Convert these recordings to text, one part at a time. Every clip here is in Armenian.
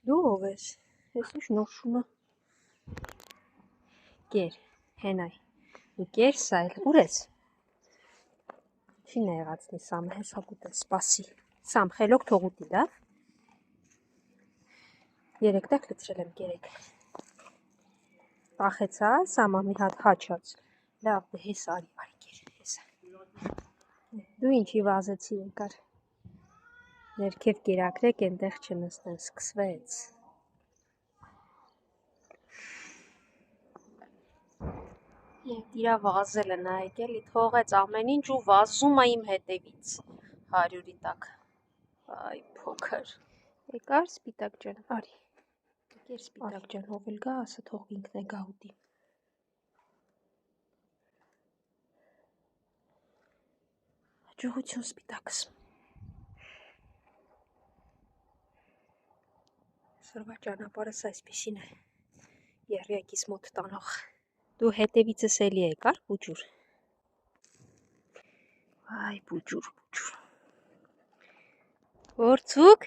Դու ով ես, ես ու շնորհշունը կեր, հենայ, ու կեր սայլ, ուր ես, չի նեղացնի սամը, հես հագուտ ես, սպասի, սամ, խելոք թողուտի, դա, երեք տակ լծրել եմ կերեք, պախեցա, սամա մի հատ հաչած, լավ, դե հես արի կեր, հեսա, դու ինչի վազեցի եկար, ներքև կերակրեք, ենտեղ չնստեն, սկսվեց, Եկ իրա վազել է նայեք էլի, թողեց ամեն ինչ ու վազում է իմ հետևից, 100-ի տակ, այ փոքր, եկար սպիտակ ջան, արի, եկեր սպիտակ ջան, ով էլ գա, ասա թող ինքն է գա ուտի, հաջողություն սպիտակս, սրվա ճանապարհս այսպիսին է, եռյակիս մոտ տանող, դու հետևիցս էլի եկար, բուջուր, այ բուջուր, որցուկ,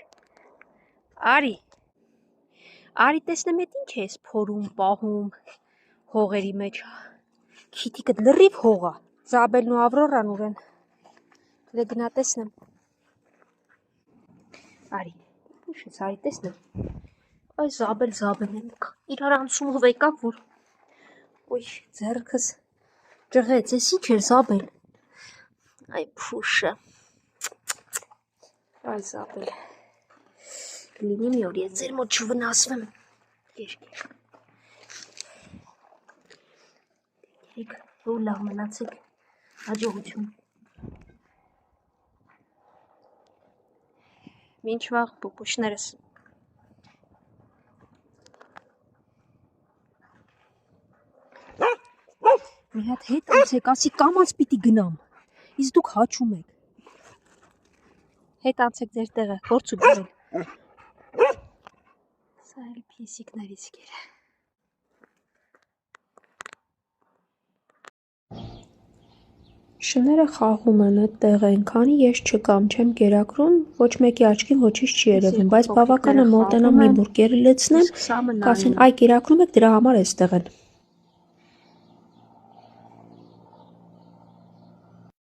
արի, տեսնեմ էդ ինչ ես փորում, պահում, հողերի մեջ, քիթիկդ լրիվ հողա, Զաբելն ու Ավրորան ուր են, գնա տեսնեմ, արի, ուշ ես, արի տեսնեմ, այ Զաբել են, իրար անցումով եկավ, որ, ոյ, ձեռքս ճղեց, ես ինչ էր Զաբել, այ փուշը, այ Զաբել, լինի մի օր ես ձեր մոտ չվնասվեմ, երեք, ու լավ մնացեք, հաջողություն, մինչ վաղ պուպուշներս, մի հատ հետ անցեք, ասի կամաց պիտի գնամ, իսկ դուք հաչում եք, հետ անցեք ձեր տեղը, գործուկ գնել, սա էլ պիսիկներից կեր է, շները խաղում են այդ տեղ ենքանի, ես չկամ, չեմ կերակրում, ոչ մեկի աչքին ոչինչ չի երևում, բայց բավական է մոտենամ մի բուր կերը լեցնեմ, կասեն այ կերակրում եք, դրա համար էստեղ են,